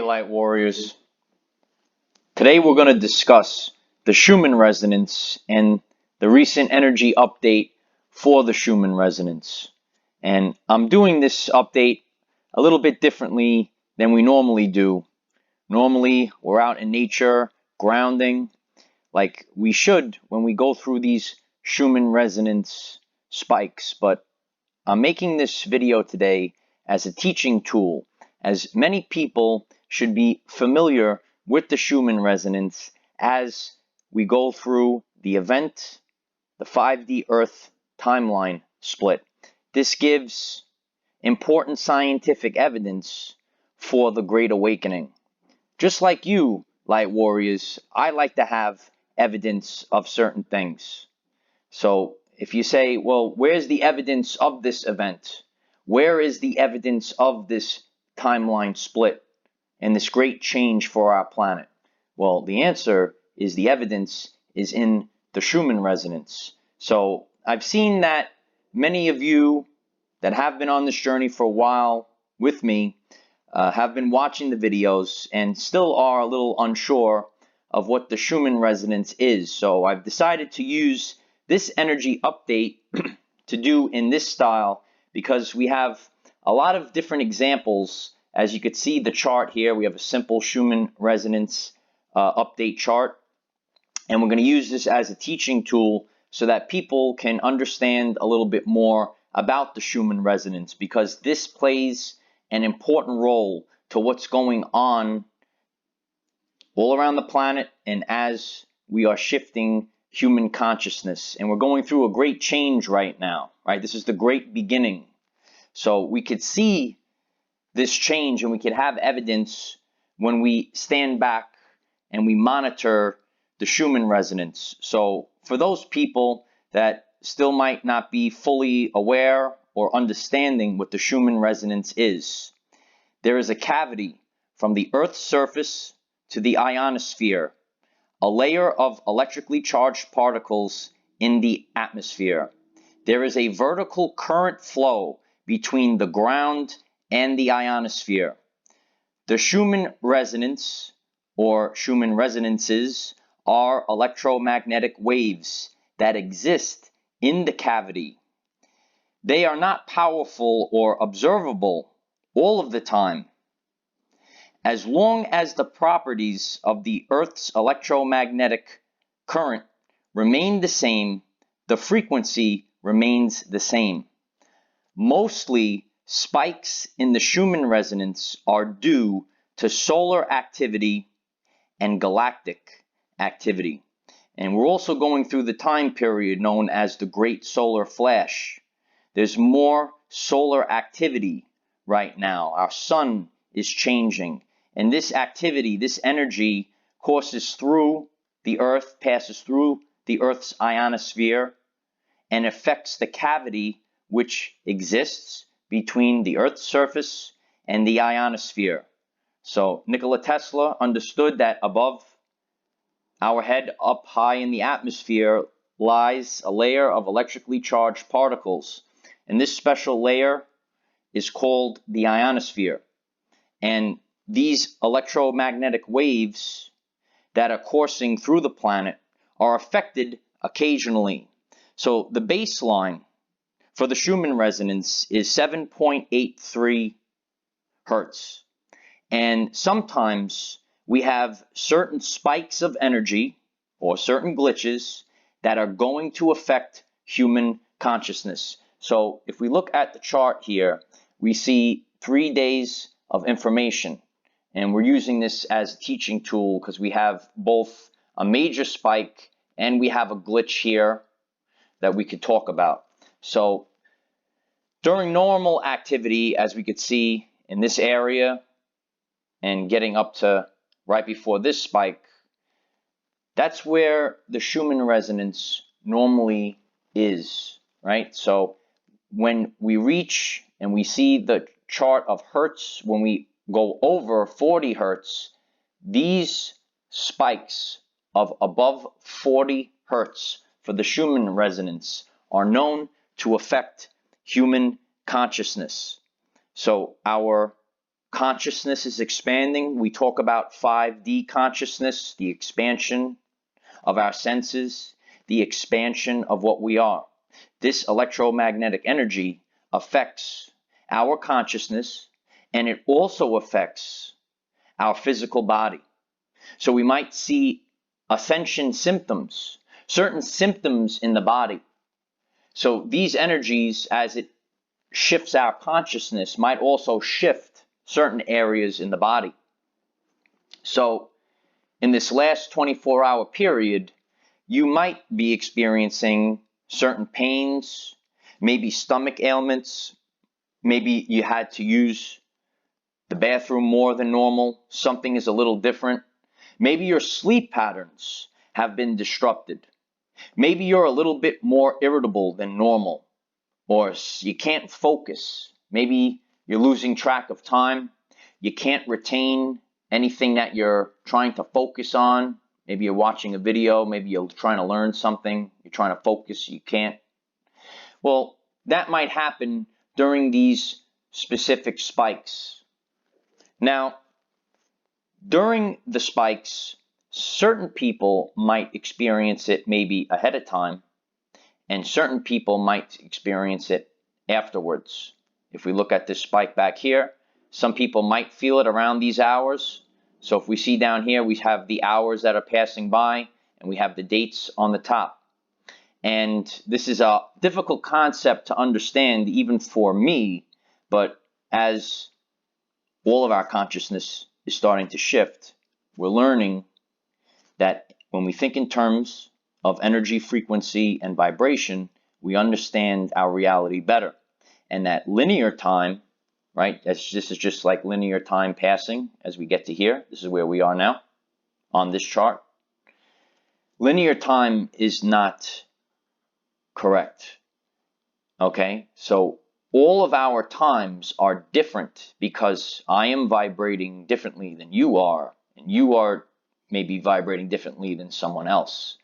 Light Warriors. Today we're going to discuss the Schumann Resonance and the recent energy update for the Schumann Resonance. And I'm doing this update a little bit differently than we normally do. Normally we're out in nature, grounding, like we should when we go through these Schumann Resonance spikes. But I'm making this video today as a teaching tool, as many people should be familiar with the Schumann Resonance as we go through the event, the 5D Earth timeline split. This gives important scientific evidence for the Great Awakening. Just like you, Light Warriors, I like to have evidence of certain things. So if you say, well, where's the evidence of this event? Where is the evidence of this timeline split and this great change for our planet? Well, the answer is the evidence is in the Schumann Resonance. So I've seen that many of you that have been on this journey for a while with me have been watching the videos and still are a little unsure of what the Schumann Resonance is. So I've decided to use this energy update to do in this style because we have a lot of different examples. As you could see the chart here, we have a simple Schumann Resonance update chart, and we're going to use this as a teaching tool so that people can understand a little bit more about the Schumann Resonance, because this plays an important role to what's going on all around the planet and as we are shifting human consciousness. And we're going through a great change right now, right? This is the great beginning. So we could see this change and we could have evidence when we stand back and we monitor the Schumann Resonance. So for those people that still might not be fully aware or understanding what the Schumann Resonance is, there is a cavity from the Earth's surface to the ionosphere, a layer of electrically charged particles in the atmosphere. There is a vertical current flow between the ground and the ionosphere. The Schumann Resonance, or Schumann resonances, are electromagnetic waves that exist in the cavity. They are not powerful or observable all of the time. As long as the properties of the Earth's electromagnetic current remain the same, the frequency remains the same. Mostly, spikes in the Schumann Resonance are due to solar activity and galactic activity. And we're also going through the time period known as the Great Solar Flash. There's more solar activity right now. Our sun is changing. And this activity, this energy, courses through the Earth, passes through the Earth's ionosphere, and affects the cavity which exists between the Earth's surface and the ionosphere. So Nikola Tesla understood that above our head, up high in the atmosphere, lies a layer of electrically charged particles. And this special layer is called the ionosphere. And these electromagnetic waves that are coursing through the planet are affected occasionally. So the baseline for the Schumann Resonance is 7.83 hertz. And sometimes we have certain spikes of energy or certain glitches that are going to affect human consciousness. So if we look at the chart here, we see 3 days of information. And we're using this as a teaching tool because we have both a major spike and we have a glitch here that we could talk about. So during normal activity, as we could see in this area and getting up to right before this spike, that's where the Schumann Resonance normally is, right? So when we reach and we see the chart of hertz, when we go over 40 hertz, these spikes of above 40 hertz for the Schumann Resonance are known to affect human consciousness. So our consciousness is expanding. We talk about 5D consciousness, the expansion of our senses, the expansion of what we are. This electromagnetic energy affects our consciousness, and it also affects our physical body. So we might see ascension symptoms, certain symptoms in the body. So these energies, as it shifts our consciousness, might also shift certain areas in the body. So in this last 24-hour period, you might be experiencing certain pains, maybe stomach ailments, maybe you had to use the bathroom more than normal, something is a little different. Maybe your sleep patterns have been disrupted. Maybe you're a little bit more irritable than normal, or you can't focus. Maybe you're losing track of time. You can't retain anything that you're trying to focus on. Maybe you're watching a video. Maybe you're trying to learn something. You're trying to focus. You can't. Well, that might happen during these specific spikes. Now, during the spikes, certain people might experience it maybe ahead of time, and certain people might experience it afterwards. If we look at this spike back here, some people might feel it around these hours. So if we see down here, we have the hours that are passing by, and we have the dates on the top. And this is a difficult concept to understand even for me, but as all of our consciousness is starting to shift, we're learning that when we think in terms of energy, frequency, and vibration, we understand our reality better. And that linear time, right, this is just like linear time passing as we get to here. This is where we are now on this chart. Linear time is not correct. Okay, so all of our times are different because I am vibrating differently than you are, and you are maybe vibrating differently than someone else.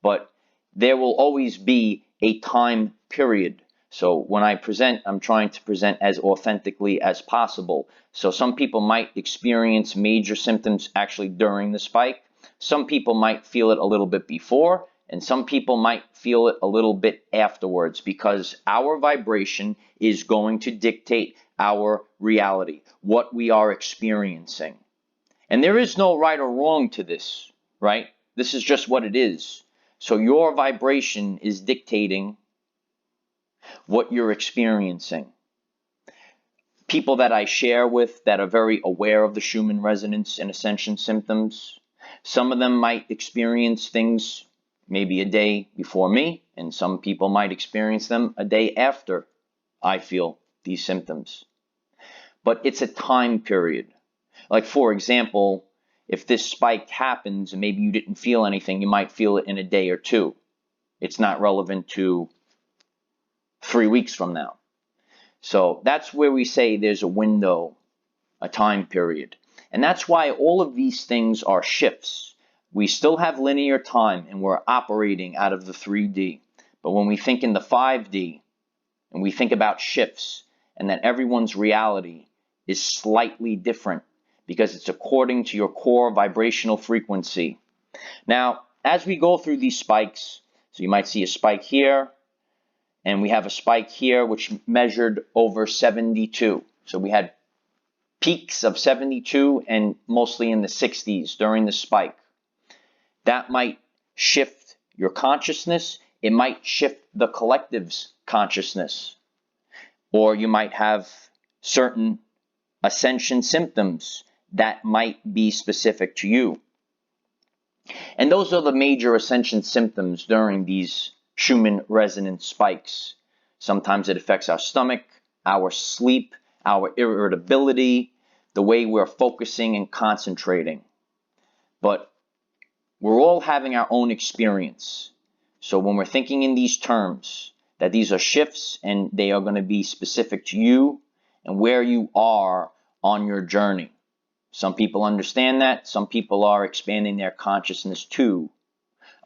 But there will always be a time period. So when I present, I'm trying to present as authentically as possible. So some people might experience major symptoms actually during the spike. Some people might feel it a little bit before, and some people might feel it a little bit afterwards, because our vibration is going to dictate our reality, what we are experiencing. And there is no right or wrong to this, right? This is just what it is. So your vibration is dictating what you're experiencing. People that I share with that are very aware of the Schumann resonance and ascension symptoms, some of them might experience things maybe a day before me, and some people might experience them a day after I feel these symptoms. But it's a time period. Like, for example, if this spike happens and maybe you didn't feel anything, you might feel it in a day or two. It's not relevant to 3 weeks from now. So that's where we say there's a window, a time period. And that's why all of these things are shifts. We still have linear time and we're operating out of the 3D. But when we think in the 5D and we think about shifts and that everyone's reality is slightly different because it's according to your core vibrational frequency. Now, as we go through these spikes, so you might see a spike here, and we have a spike here which measured over 72. So we had peaks of 72 and mostly in the 60s during the spike. That might shift your consciousness. It might shift the collective's consciousness. Or you might have certain ascension symptoms that might be specific to you. And those are the major ascension symptoms during these Schumann resonance spikes. Sometimes it affects our stomach, our sleep, our irritability, the way we're focusing and concentrating. But we're all having our own experience. So when we're thinking in these terms, that these are shifts and they are going to be specific to you and where you are on your journey. Some people understand that. Some people are expanding their consciousness to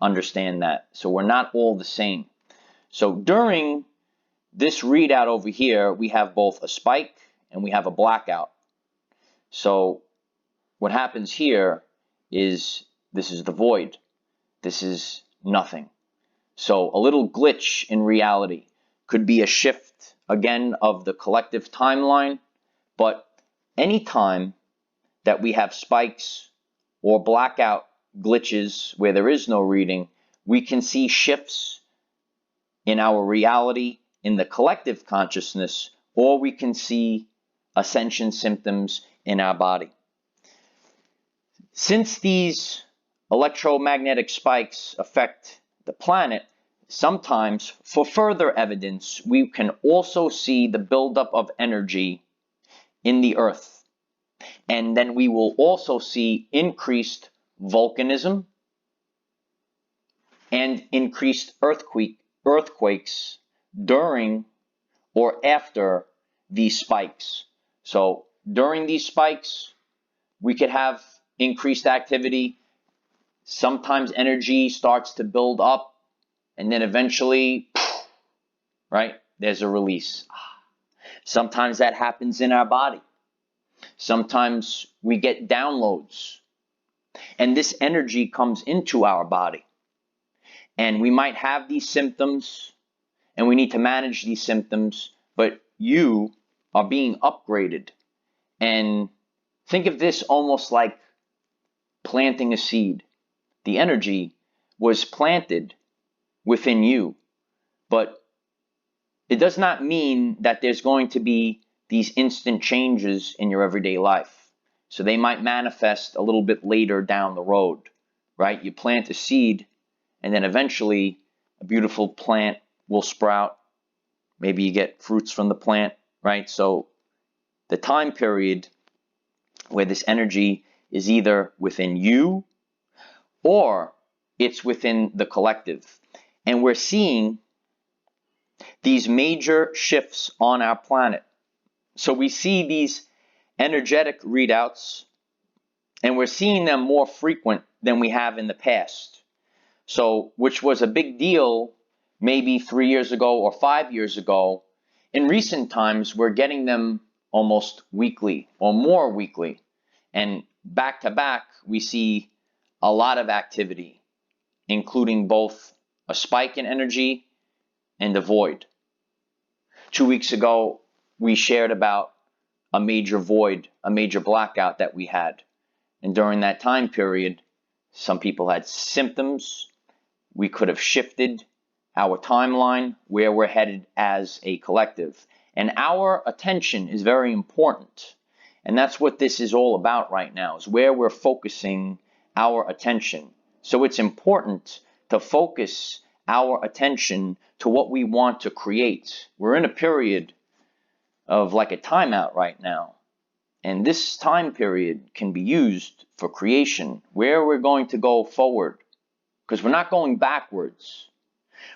understand that. So we're not all the same. So during this readout over here, we have both a spike and we have a blackout. So what happens here is this is the void. This is nothing. So a little glitch in reality could be a shift, again, of the collective timeline, but any time that we have spikes or blackout glitches where there is no reading, we can see shifts in our reality, in the collective consciousness, or we can see ascension symptoms in our body. Since these electromagnetic spikes affect the planet, sometimes for further evidence, we can also see the buildup of energy in the earth. And then we will also see increased volcanism and increased earthquakes during or after these spikes. So during these spikes, we could have increased activity. Sometimes energy starts to build up, and then eventually, right, there's a release. Sometimes that happens in our body. Sometimes we get downloads, and this energy comes into our body. And we might have these symptoms, and we need to manage these symptoms, but you are being upgraded. And think of this almost like planting a seed. The energy was planted within you, but it does not mean that there's going to be these instant changes in your everyday life. So they might manifest a little bit later down the road, right? You plant a seed, and then eventually a beautiful plant will sprout. Maybe you get fruits from the plant, right? So the time period where this energy is either within you or it's within the collective. And we're seeing these major shifts on our planet. So we see these energetic readouts, and we're seeing them more frequent than we have in the past. So, which was a big deal maybe 3 years ago or 5 years ago. In recent times, we're getting them almost weekly or more weekly. And back to back, we see a lot of activity, including both a spike in energy and a void. 2 weeks ago, we shared about a major void, a major blackout that we had. And during that time period, some people had symptoms. We could have shifted our timeline, where we're headed as a collective. And our attention is very important. And that's what this is all about right now, is where we're focusing our attention. So it's important to focus our attention to what we want to create. We're in a period of like a timeout right now. And this time period can be used for creation, where we're going to go forward. Because we're not going backwards.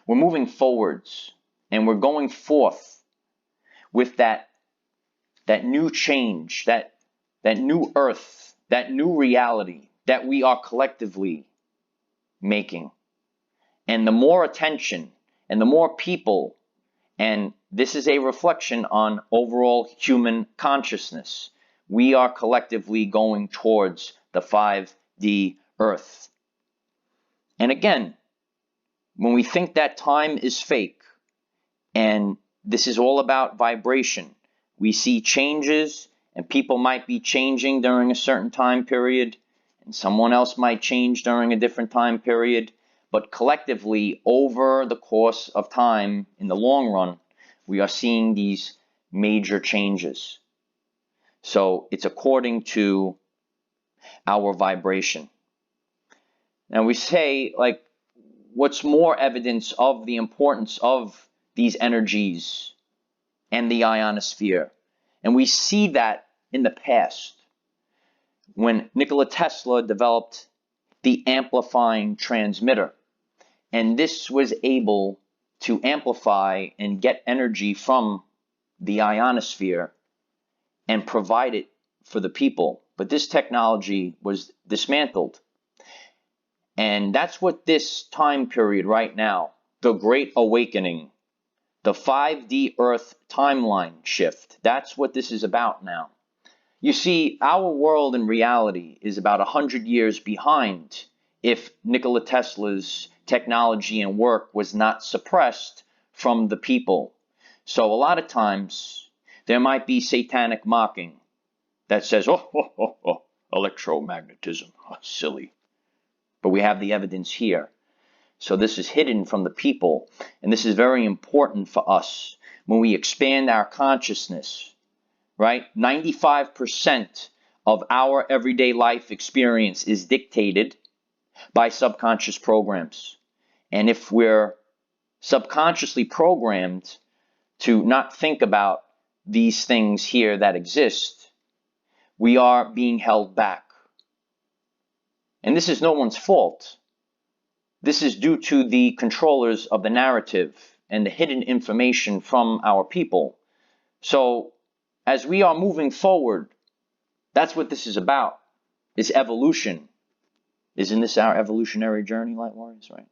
We're moving forwards. And we're going forth with that new change, that new earth, that new reality that we are collectively making. And the more attention and the more people, and this is a reflection on overall human consciousness, we are collectively going towards the 5D earth. And again, when we think that time is fake, and this is all about vibration, we see changes, and people might be changing during a certain time period, and someone else might change during a different time period, but collectively, over the course of time, in the long run, we are seeing these major changes. So it's according to our vibration. Now we say, like, what's more evidence of the importance of these energies and the ionosphere? And we see that in the past, when Nikola Tesla developed the amplifying transmitter. And this was able to amplify and get energy from the ionosphere and provide it for the people. But this technology was dismantled. And that's what this time period right now, the Great Awakening, the 5D Earth timeline shift, that's what this is about now. You see, our world in reality is about 100 years behind if Nikola Tesla's technology and work was not suppressed from the people. So a lot of times there might be satanic mocking that says, oh, electromagnetism, oh, silly. But we have the evidence here. So this is hidden from the people, and this is very important for us when we expand our consciousness, right? 95% of our everyday life experience is dictated by subconscious programs. And if we're subconsciously programmed to not think about these things here that exist, we are being held back. And this is no one's fault. This is due to the controllers of the narrative and the hidden information from our people. So as we are moving forward, that's what this is about. It's evolution. Isn't this our evolutionary journey, Light Warriors, right?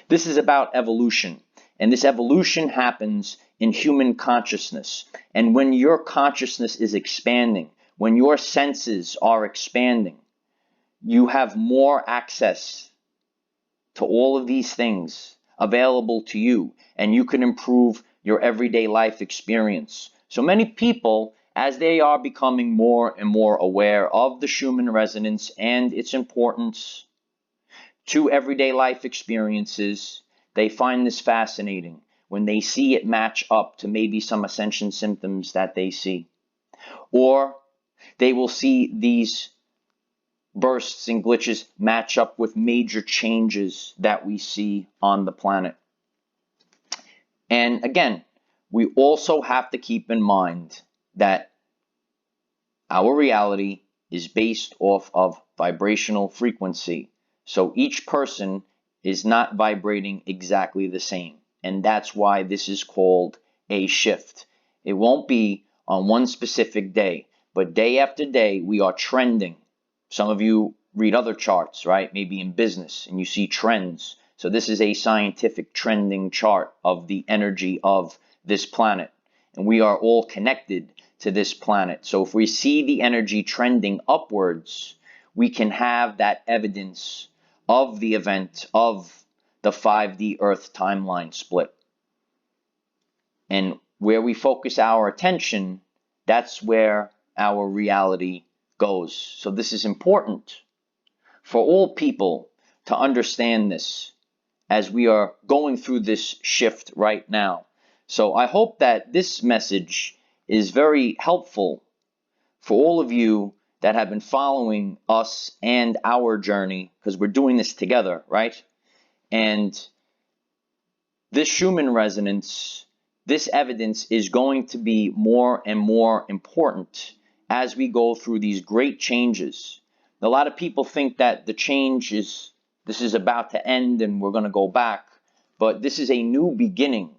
This is about evolution. And this evolution happens in human consciousness. And when your consciousness is expanding, when your senses are expanding, you have more access to all of these things available to you, and you can improve your everyday life experience. So many people, as they are becoming more and more aware of the Schumann resonance and its importance to everyday life experiences, they find this fascinating when they see it match up to maybe some ascension symptoms that they see. Or they will see these bursts and glitches match up with major changes that we see on the planet. And again, we also have to keep in mind that our reality is based off of vibrational frequency. So each person is not vibrating exactly the same. And that's why this is called a shift. It won't be on one specific day, but day after day we are trending. Some of you read other charts, right? Maybe in business, and you see trends. So this is a scientific trending chart of the energy of this planet. And we are all connected to this planet. So if we see the energy trending upwards, we can have that evidence of the event of the 5D Earth timeline split. And where we focus our attention, that's where our reality goes. So this is important for all people to understand this as we are going through this shift right now. So I hope that this message is very helpful for all of you that have been following us and our journey, because we're doing this together, right? And this Schumann resonance, this evidence is going to be more and more important as we go through these great changes. A lot of people think that the change this is about to end and we're going to go back, but this is a new beginning.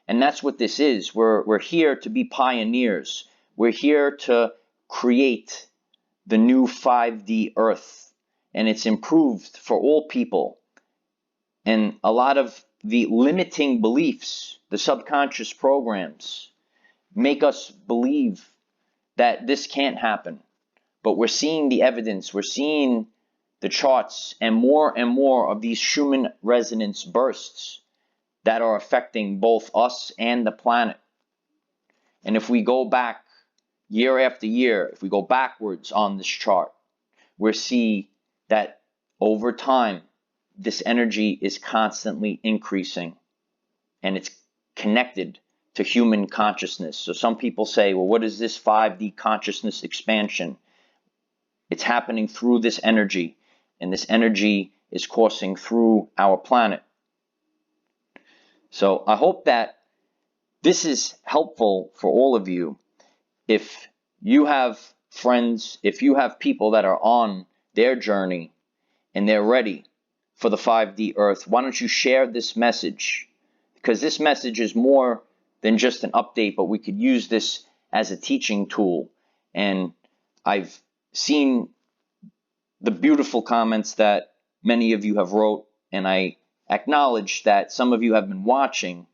And that's what this is. We're here to be pioneers. We're here to create the new 5D Earth, and it's improved for all people. And a lot of the limiting beliefs, the subconscious programs, make us believe that this can't happen. But we're seeing the evidence, we're seeing the charts, and more of these Schumann resonance bursts that are affecting both us and the planet. And if we go back year after year, if we go backwards on this chart, we'll see that over time, this energy is constantly increasing, and it's connected to human consciousness. So some people say, well, what is this 5D consciousness expansion? It's happening through this energy, and this energy is coursing through our planet. So I hope that this is helpful for all of you. If you have friends, if you have people that are on their journey and they're ready for the 5D Earth, why don't you share this message? Because this message is more than just an update, but we could use this as a teaching tool. And I've seen the beautiful comments that many of you have wrote, and I acknowledge that some of you have been watching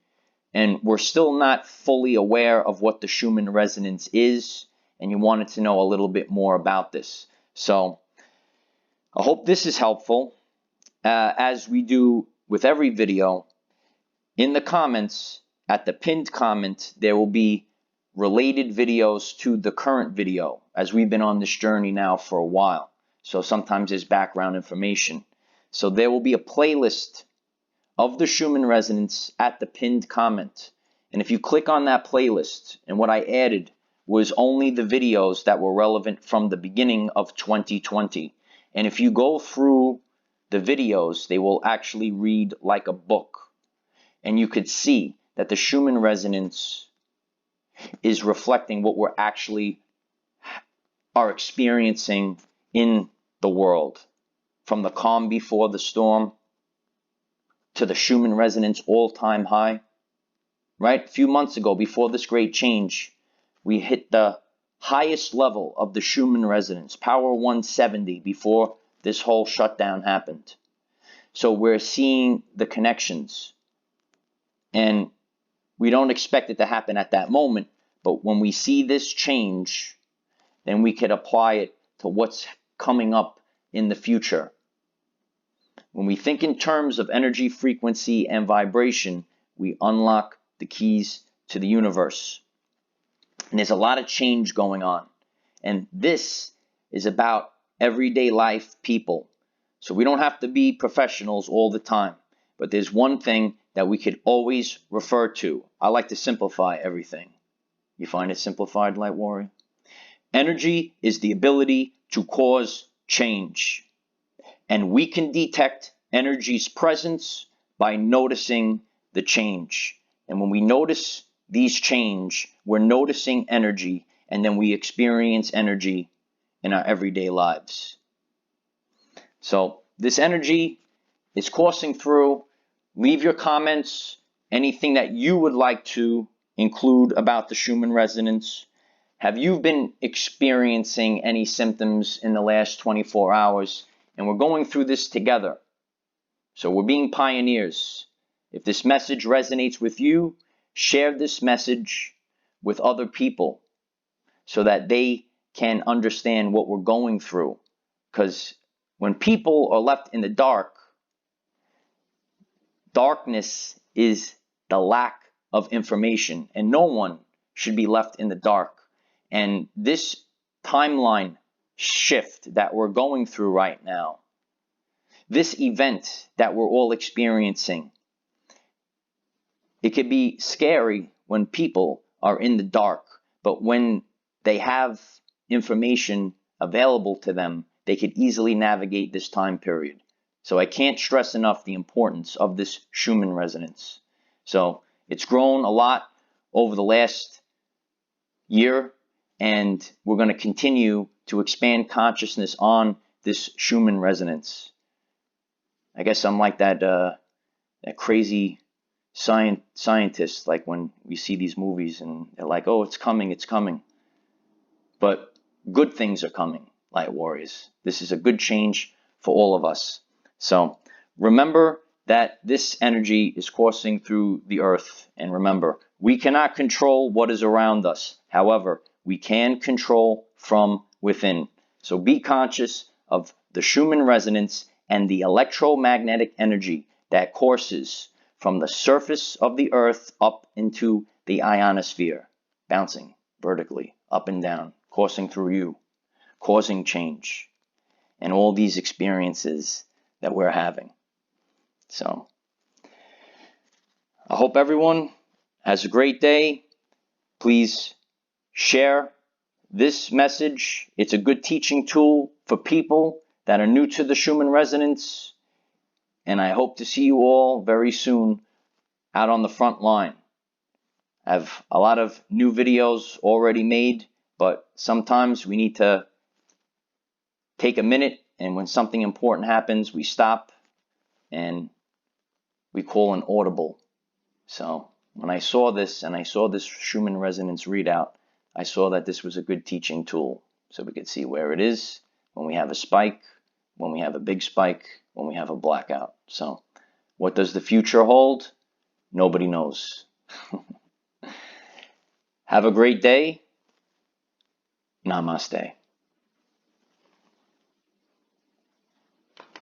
and we're still not fully aware of what the Schumann resonance is and you wanted to know a little bit more about this. So I hope this is helpful. As we do with every video, in the comments, at the pinned comment, there will be related videos to the current video, as we've been on this journey now for a while. So sometimes there's background information. So there will be a playlist of the Schumann Resonance at the pinned comment. And if you click on that playlist, and what I added was only the videos that were relevant from the beginning of 2020. And if you go through the videos, they will actually read like a book. And you could see that the Schumann Resonance is reflecting what we're actually are experiencing in the world. From the calm before the storm to the Schumann Resonance all-time high. Right? A few months ago, before this great change, we hit the highest level of the Schumann Resonance, power 170, before this whole shutdown happened. So we're seeing the connections. And we don't expect it to happen at that moment, but when we see this change, then we could apply it to what's coming up in the future. When we think in terms of energy, frequency, and vibration, we unlock the keys to the universe. And there's a lot of change going on. And this is about everyday life people. So we don't have to be professionals all the time. But there's one thing that we could always refer to. I like to simplify everything. You find it simplified, Light Warrior? Energy is the ability to cause change. And we can detect energy's presence by noticing the change. And when we notice these change, we're noticing energy, and then we experience energy in our everyday lives. So this energy is coursing through. Leave your comments, anything that you would like to include about the Schumann Resonance. Have you been experiencing any symptoms in the last 24 hours? And we're going through this together. So we're being pioneers. If this message resonates with you, share this message with other people so that they can understand what we're going through. Because when people are left in the dark, darkness is the lack of information, and no one should be left in the dark. And this timeline shift that we're going through right now, this event that we're all experiencing, it could be scary when people are in the dark, but when they have information available to them, they could easily navigate this time period. So I can't stress enough the importance of this Schumann Resonance. So it's grown a lot over the last year, and we're going to continue to expand consciousness on this Schumann Resonance. I guess I'm like that crazy scientist, like when we see these movies and they're like, oh, it's coming, it's coming. But good things are coming, Light Warriors. This is a good change for all of us. So remember that this energy is coursing through the earth. And remember, we cannot control what is around us. However, we can control from within. So be conscious of the Schumann Resonance and the electromagnetic energy that courses from the surface of the earth up into the ionosphere, bouncing vertically up and down, coursing through you, causing change, and all these experiences that we're having. So I hope everyone has a great day. Please share this message. It's a good teaching tool for people that are new to the Schumann Resonance. And I hope to see you all very soon out on the front line. I have a lot of new videos already made, but sometimes we need to take a minute, and when something important happens, we stop and we call an audible. So when I saw this, and I saw this Schumann Resonance readout, I saw that this was a good teaching tool. So we could see where it is when we have a spike, when we have a big spike, when we have a blackout. So what does the future hold? Nobody knows. Have a great day. Namaste.